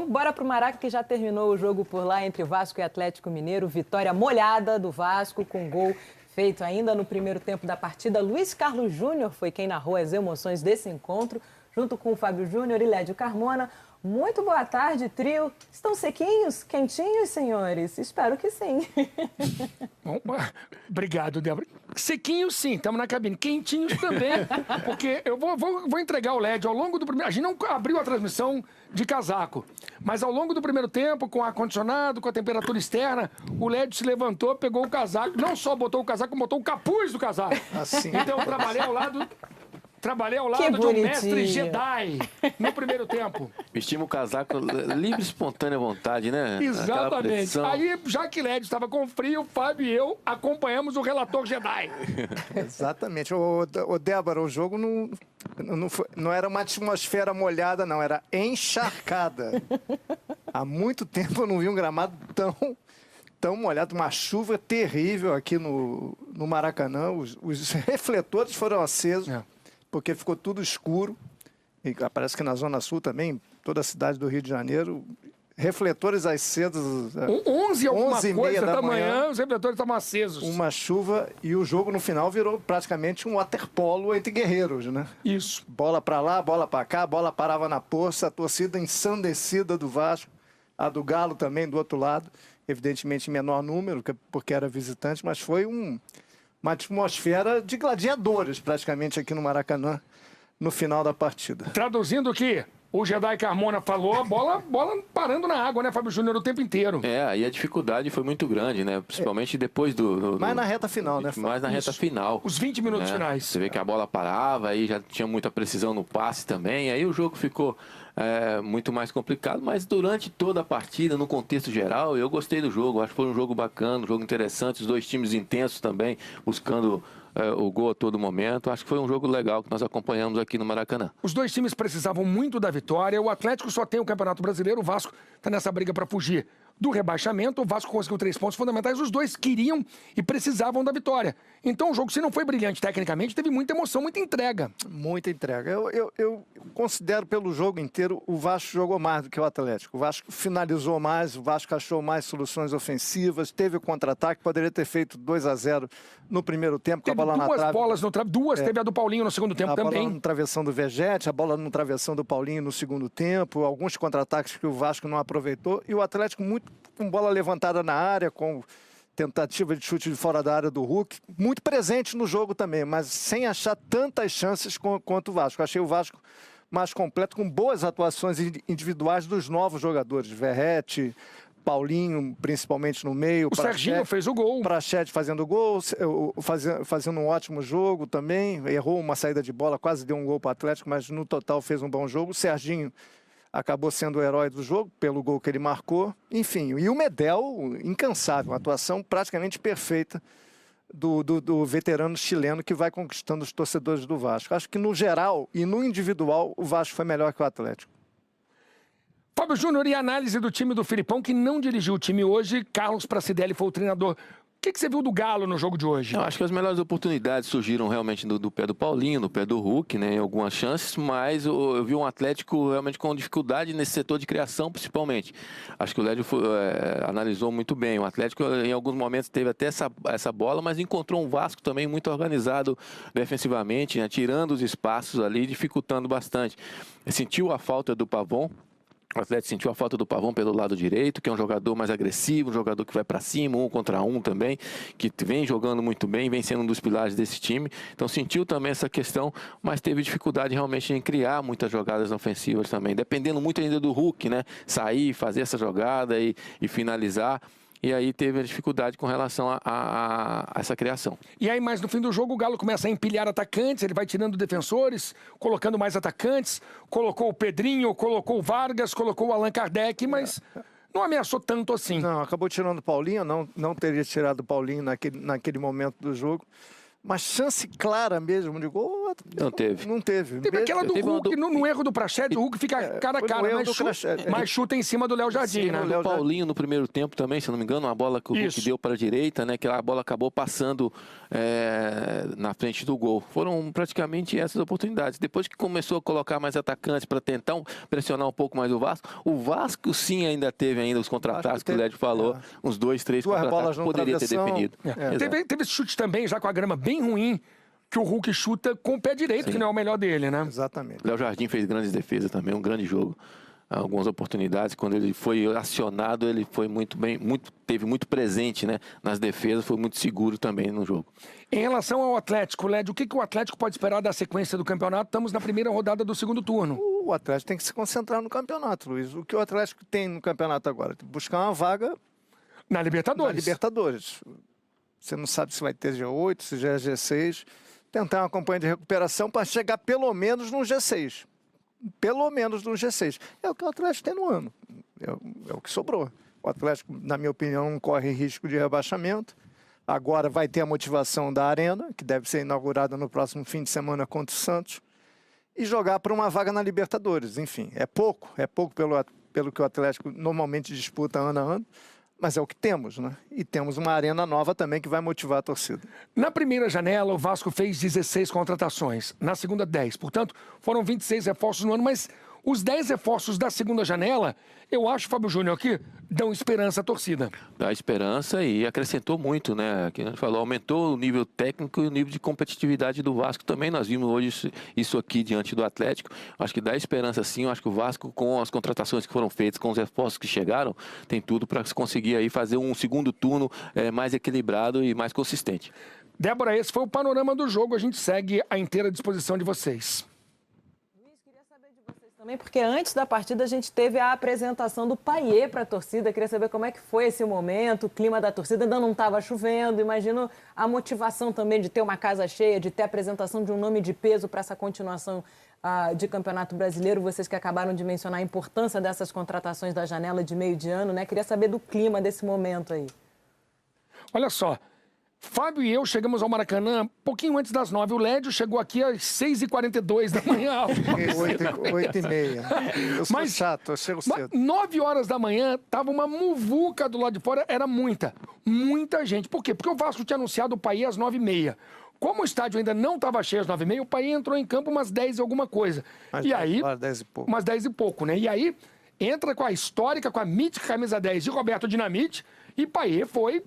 Bora pro Maraca, que já terminou o jogo por lá entre Vasco e Atlético Mineiro. Vitória molhada do Vasco com gol feito ainda no primeiro tempo da partida. Luiz Carlos Júnior foi quem narrou as emoções desse encontro, junto com o Fábio Júnior e Lédio Carmona. Muito boa tarde, trio. Estão sequinhos, quentinhos, senhores? Espero que sim. Obrigado, Débora. Sequinhos, sim, estamos na cabine. Quentinhos também, porque eu vou entregar o LED ao longo do primeiro... A gente não abriu a transmissão de casaco, mas ao longo do primeiro tempo, com ar-condicionado, com a temperatura externa, o LED se levantou, pegou o casaco, não só botou o casaco, como botou o capuz do casaco. Assim. Então eu trabalhei ao lado de um mestre Jedi no primeiro tempo. Vestimos o casaco livre e espontânea vontade, né? Exatamente. Aí, já que Lédio estava com frio, o Fábio e eu acompanhamos o relator Jedi. Exatamente. Ô, Débora, o jogo não era uma atmosfera molhada, não. Era encharcada. Há muito tempo eu não vi um gramado tão molhado, uma chuva terrível aqui no Maracanã. Os refletores foram acesos. Porque ficou tudo escuro, e parece que na Zona Sul também, toda a cidade do Rio de Janeiro, refletores acesos. 11 alguma coisa da manhã, os refletores estavam acesos. Uma chuva, e o jogo no final virou praticamente um waterpolo entre guerreiros, né? Isso. Bola para lá, bola para cá, bola parava na poça, a torcida ensandecida do Vasco, a do Galo também do outro lado, evidentemente em menor número, porque era visitante, mas foi uma atmosfera de gladiadores, praticamente, aqui no Maracanã, no final da partida. Traduzindo o que o Jedi Carmona falou, a bola parando na água, né, Fábio Júnior, o tempo inteiro. E a dificuldade foi muito grande, né? Principalmente depois do... Mais na reta final, né? Mais na reta final. Os 20 minutos finais. Você vê que a bola parava, aí já tinha muita precisão no passe também, aí o jogo ficou muito mais complicado, mas durante toda a partida, no contexto geral, eu gostei do jogo. Acho que foi um jogo bacana, um jogo interessante, os dois times intensos também, buscando o gol a todo momento. Acho que foi um jogo legal que nós acompanhamos aqui no Maracanã. Os dois times precisavam muito da vitória. O Atlético só tem o Campeonato Brasileiro, o Vasco está nessa briga para fugir do rebaixamento. O Vasco conseguiu 3 pontos fundamentais. Os dois queriam e precisavam da vitória. Então o jogo, se não foi brilhante tecnicamente, teve muita emoção, muita entrega. Muita entrega. Eu considero pelo jogo inteiro o Vasco jogou mais do que o Atlético. O Vasco finalizou mais, o Vasco achou mais soluções ofensivas, teve o contra-ataque, poderia ter feito 2-0 no primeiro tempo, com a bola na trave. Duas bolas no trave, teve a do Paulinho no segundo tempo também. A bola no travessão do Vegete, a bola no travessão do Paulinho no segundo tempo, alguns contra-ataques que o Vasco não aproveitou, e o Atlético muito com bola levantada na área, com tentativa de chute de fora da área do Hulk, muito presente no jogo também, mas sem achar tantas chances quanto o Vasco. Achei o Vasco mais completo, com boas atuações individuais dos novos jogadores, Verrete, Paulinho, principalmente no meio. O Serginho fez o gol. Prachete fazendo gol, fazendo um ótimo jogo também, errou uma saída de bola, quase deu um gol para o Atlético, mas no total fez um bom jogo. O Serginho acabou sendo o herói do jogo, pelo gol que ele marcou. Enfim, e o Medel, incansável, uma atuação praticamente perfeita do veterano chileno que vai conquistando os torcedores do Vasco. Acho que no geral e no individual, o Vasco foi melhor que o Atlético. Fábio Júnior, e a análise do time do Filipão, que não dirigiu o time hoje. Carlos Pracidelli foi o treinador. O que você viu do Galo no jogo de hoje? Eu acho que as melhores oportunidades surgiram realmente do pé do Paulinho, do pé do Hulk, né, em algumas chances, mas eu vi um Atlético realmente com dificuldade nesse setor de criação, principalmente. Acho que o Lédio analisou muito bem. O Atlético, em alguns momentos, teve até essa bola, mas encontrou um Vasco também muito organizado defensivamente, né, tirando os espaços ali, dificultando bastante. Sentiu a falta do Pavon. O Atlético sentiu a falta do Pavon pelo lado direito, que é um jogador mais agressivo, um jogador que vai para cima, 1 contra 1 também, que vem jogando muito bem, vem sendo um dos pilares desse time. Então sentiu também essa questão, mas teve dificuldade realmente em criar muitas jogadas ofensivas também, dependendo muito ainda do Hulk, né? Sair, fazer essa jogada e finalizar. E aí teve a dificuldade com relação a essa criação. E aí, mais no fim do jogo, o Galo começa a empilhar atacantes, ele vai tirando defensores, colocando mais atacantes, colocou o Pedrinho, colocou o Vargas, colocou o Allan Kardec, mas não ameaçou tanto assim. Não, acabou tirando o Paulinho, não teria tirado o Paulinho naquele momento do jogo. Mas chance clara mesmo de gol, Não teve. Não teve. Teve aquela do Teve uma Hulk, no erro do Praxedes, o Hulk fica cara a foi no cara, erro mas do Praxedes. mas chuta em cima do Léo Jardim, né? O Paulinho no primeiro tempo também, se não me engano, uma bola que o Hulk Isso. deu para a direita, né? Que a bola acabou passando na frente do gol. Foram praticamente essas oportunidades. Depois que começou a colocar mais atacantes para tentar pressionar um pouco mais o Vasco sim ainda teve ainda os contra-ataques que o Lédio falou, uns 2, 3 contra-ataques que poderia ter definido. Teve esse chute também, já com a grama bem ruim, que o Hulk chuta com o pé direito, que não é o melhor dele, né? Exatamente. Léo Jardim fez grandes defesas também, um grande jogo. Algumas oportunidades, quando ele foi acionado, ele foi muito bem, teve muito presente, né, nas defesas, foi muito seguro também no jogo. Em relação ao Atlético, Lédio, o que o Atlético pode esperar da sequência do campeonato? Estamos na primeira rodada do segundo turno. O Atlético tem que se concentrar no campeonato, Luiz. O que o Atlético tem no campeonato agora? Buscar uma vaga Na Libertadores. na Libertadores. Você não sabe se vai ter G8, se já é G6. Tentar uma campanha de recuperação para chegar pelo menos no G6. Pelo menos no G6. É o que o Atlético tem no ano. É o que sobrou. O Atlético, na minha opinião, não corre risco de rebaixamento. Agora vai ter a motivação da Arena, que deve ser inaugurada no próximo fim de semana contra o Santos, e jogar para uma vaga na Libertadores. Enfim, é pouco pelo que o Atlético normalmente disputa ano a ano, mas é o que temos, né? E temos uma Arena nova também que vai motivar a torcida. Na primeira janela, o Vasco fez 16 contratações. Na segunda, 10. Portanto, foram 26 reforços no ano, mas os 10 reforços da segunda janela, eu acho, Fábio Júnior, aqui, dão esperança à torcida. Dá esperança e acrescentou muito, né? Que a gente falou, aumentou o nível técnico e o nível de competitividade do Vasco também. Nós vimos hoje isso aqui diante do Atlético. Acho que dá esperança sim. Acho que o Vasco, com as contratações que foram feitas, com os reforços que chegaram, tem tudo para conseguir aí fazer um segundo turno mais equilibrado e mais consistente. Débora, esse foi o panorama do jogo. A gente segue à inteira disposição de vocês. Também porque antes da partida a gente teve a apresentação do Payet para a torcida. Queria saber como é que foi esse momento, o clima da torcida. Ainda não estava chovendo. Imagino a motivação também de ter uma casa cheia, de ter a apresentação de um nome de peso para essa continuação de Campeonato Brasileiro. Vocês que acabaram de mencionar a importância dessas contratações da janela de meio de ano, né? Queria saber do clima desse momento aí. Olha só. Fábio e eu chegamos ao Maracanã pouquinho antes das 9. O Lédio chegou aqui às 6h42 da manhã. 8h30. Eu sou chato, eu chego cedo. 9 horas da manhã, tava uma muvuca do lado de fora, era muita gente. Por quê? Porque o Vasco tinha anunciado o Payet às 9h30. Como o estádio ainda não estava cheio às 9h30, o Payet entrou em campo umas 10 e alguma coisa. E aí, umas 10 e pouco. Umas 10 e pouco, né? E aí, entra com a histórica, com a mítica camisa 10 de Roberto Dinamite, e Payet foi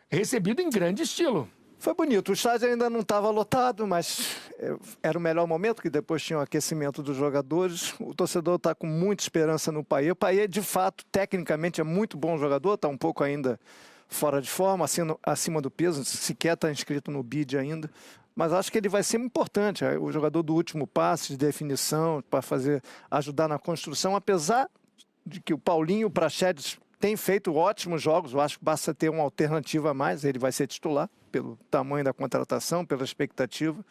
recebido em grande estilo. Foi bonito. O estádio ainda não estava lotado, mas era o melhor momento, que depois tinha o aquecimento dos jogadores. O torcedor está com muita esperança no Payet. O Payet, de fato, tecnicamente é muito bom jogador, está um pouco ainda fora de forma, acima do peso, sequer está inscrito no BID ainda. Mas acho que ele vai ser importante, o jogador do último passe, de definição, para ajudar na construção, apesar de que o Paulinho e o Praxedes tem feito ótimos jogos. Eu acho que basta ter uma alternativa a mais. Ele vai ser titular pelo tamanho da contratação, pela expectativa.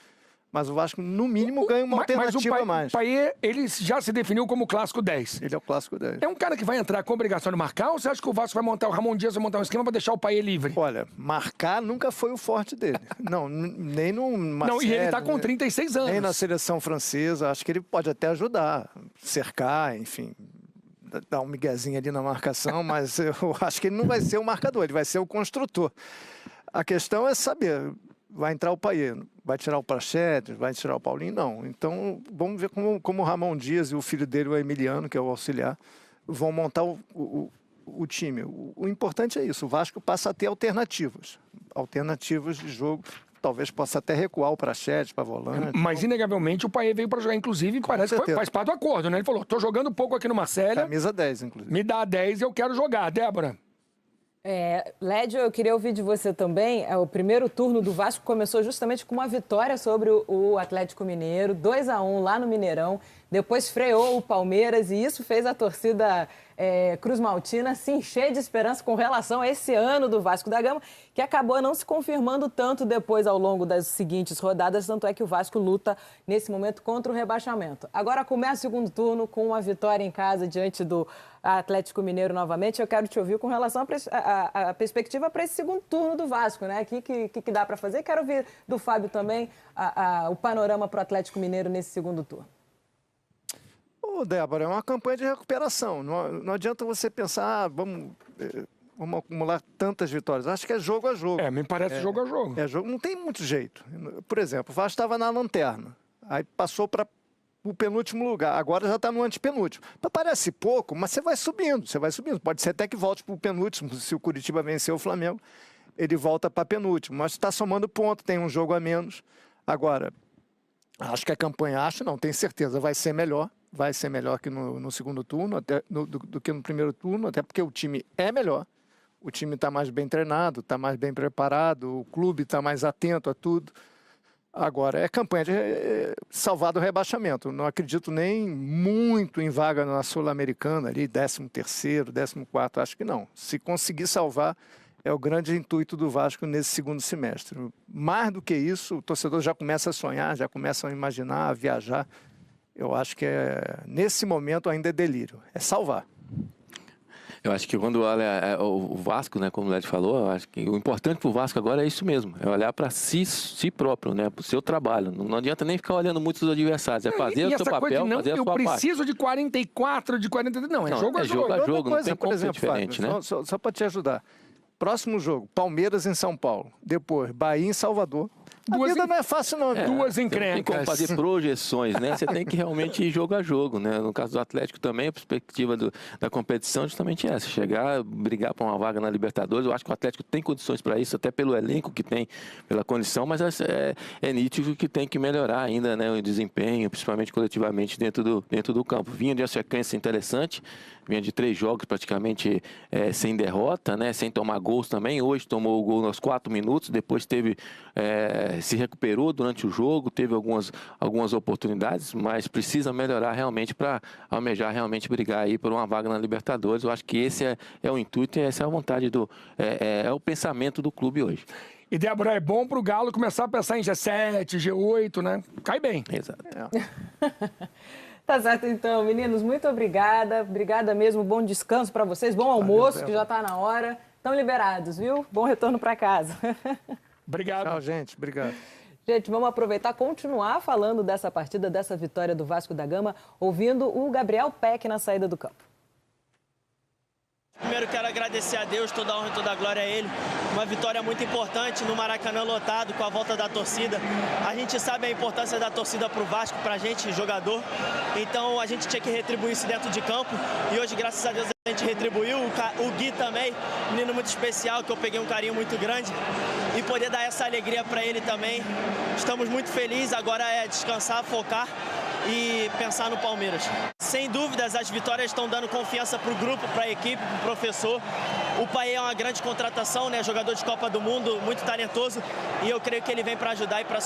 Mas o Vasco, no mínimo, ganha uma alternativa a mais. O Payet, ele já se definiu como clássico 10. Ele é o clássico 10. É um cara que vai entrar com obrigação de marcar, ou você acha que o Vasco vai montar, o Ramon Dias vai montar um esquema para deixar o Payet livre? Olha, marcar nunca foi o forte dele. Não, nem no Marcelo, não, e ele está com 36 anos. Nem na seleção francesa. Acho que ele pode até ajudar, cercar, enfim, dar um miguezinho ali na marcação, mas eu acho que ele não vai ser o marcador, ele vai ser o construtor. A questão é saber, vai entrar o Payet, vai tirar o Praxedes, vai tirar o Paulinho? Não. Então, vamos ver como o Ramon Dias e o filho dele, o Emiliano, que é o auxiliar, vão montar o time. O importante é isso, o Vasco passa a ter alternativas de jogo. Talvez possa até recuar o Praxedes para volante. Mas, inegavelmente, o Payet veio para jogar. Inclusive, parece que faz parte do acordo, né? Ele falou, tô jogando pouco aqui no Marcélia. Camisa 10, inclusive. Me dá 10 e eu quero jogar. Débora. Lédio, eu queria ouvir de você também. O primeiro turno do Vasco começou justamente com uma vitória sobre o Atlético Mineiro, 2-1 lá no Mineirão. depois freou o Palmeiras e isso fez a torcida Cruz Maltina se encher de esperança com relação a esse ano do Vasco da Gama, que acabou não se confirmando tanto depois ao longo das seguintes rodadas, tanto é que o Vasco luta nesse momento contra o rebaixamento. Agora começa o segundo turno com uma vitória em casa diante do Atlético Mineiro novamente. Eu quero te ouvir com relação à perspectiva para esse segundo turno do Vasco, né? O que dá para fazer? Quero ouvir do Fábio também o panorama para o Atlético Mineiro nesse segundo turno. Débora, é uma campanha de recuperação. Não adianta você pensar, vamos acumular tantas vitórias. Acho que é jogo a jogo. Me parece jogo a jogo. Não tem muito jeito. Por exemplo, o Vasco estava na lanterna, aí passou para o penúltimo lugar, agora já está no antepenúltimo. Parece pouco, mas você vai subindo. Pode ser até que volte para o penúltimo, se o Curitiba vencer o Flamengo, ele volta para penúltimo. Mas está somando ponto, tem um jogo a menos. Agora, acho que a campanha, tenho certeza, vai ser melhor que no segundo turno, do que no primeiro turno, até porque o time é melhor, o time está mais bem treinado, está mais bem preparado, o clube está mais atento a tudo. Agora, é campanha de salvar do rebaixamento. Não acredito nem muito em vaga na Sul-Americana, ali, 13º, 14º, acho que não. Se conseguir salvar, é o grande intuito do Vasco nesse segundo semestre. Mais do que isso, o torcedor já começa a sonhar, já começa a imaginar, a viajar. Eu acho que nesse momento ainda é delírio, é salvar. Eu acho que quando olha o Vasco, né, como o Led falou, eu acho que o importante para o Vasco agora é isso mesmo, é olhar para si próprio, né, para o seu trabalho. Não adianta nem ficar olhando muito os adversários, é fazer o seu papel, fazer a sua parte. Eu preciso de 44, de 43, não, é jogo a jogo. É jogo, não tem como ser diferente, Fábio, né? Só para te ajudar. Próximo jogo, Palmeiras em São Paulo, depois Bahia em Salvador. A vida não é fácil não, duas encrencas. Tem como fazer projeções, né? Você tem que realmente ir jogo a jogo, né? No caso do Atlético também, a perspectiva da competição é justamente essa, chegar, brigar por uma vaga na Libertadores. Eu acho que o Atlético tem condições para isso, até pelo elenco que tem, pela condição, mas é nítido que tem que melhorar ainda, né, o desempenho, principalmente coletivamente dentro do campo. Vinha de uma sequência interessante, vinha de 3 jogos praticamente sem derrota, né? Sem tomar gols também. Hoje tomou o gol nos 4 minutos, depois se recuperou durante o jogo, teve algumas oportunidades, mas precisa melhorar realmente para almejar realmente brigar aí por uma vaga na Libertadores. Eu acho que esse é o intuito e essa é a vontade é o pensamento do clube hoje. E, Débora, é bom para o Galo começar a pensar em G7, G8, né? Cai bem. Exato. Tá certo, então, meninos, muito obrigada. Obrigada mesmo, bom descanso para vocês, bom almoço, que já está na hora. Estão liberados, viu? Bom retorno para casa. Obrigado. Tchau, gente. Obrigado. Gente, vamos aproveitar e continuar falando dessa partida, dessa vitória do Vasco da Gama, ouvindo o Gabriel Peck na saída do campo. Primeiro quero agradecer a Deus, toda a honra e toda a glória a Ele. Uma vitória muito importante no Maracanã lotado, com a volta da torcida. A gente sabe a importância da torcida para o Vasco, para a gente, jogador. Então a gente tinha que retribuir isso dentro de campo. E hoje, graças a Deus, a gente retribuiu. O Gui também, menino muito especial, que eu peguei um carinho muito grande. E poder dar essa alegria para ele também. Estamos muito felizes, agora é descansar, focar e pensar no Palmeiras. Sem dúvidas, as vitórias estão dando confiança para o grupo, para a equipe, para o professor. O Paê é uma grande contratação, né? Jogador de Copa do Mundo, muito talentoso. E eu creio que ele vem para ajudar e para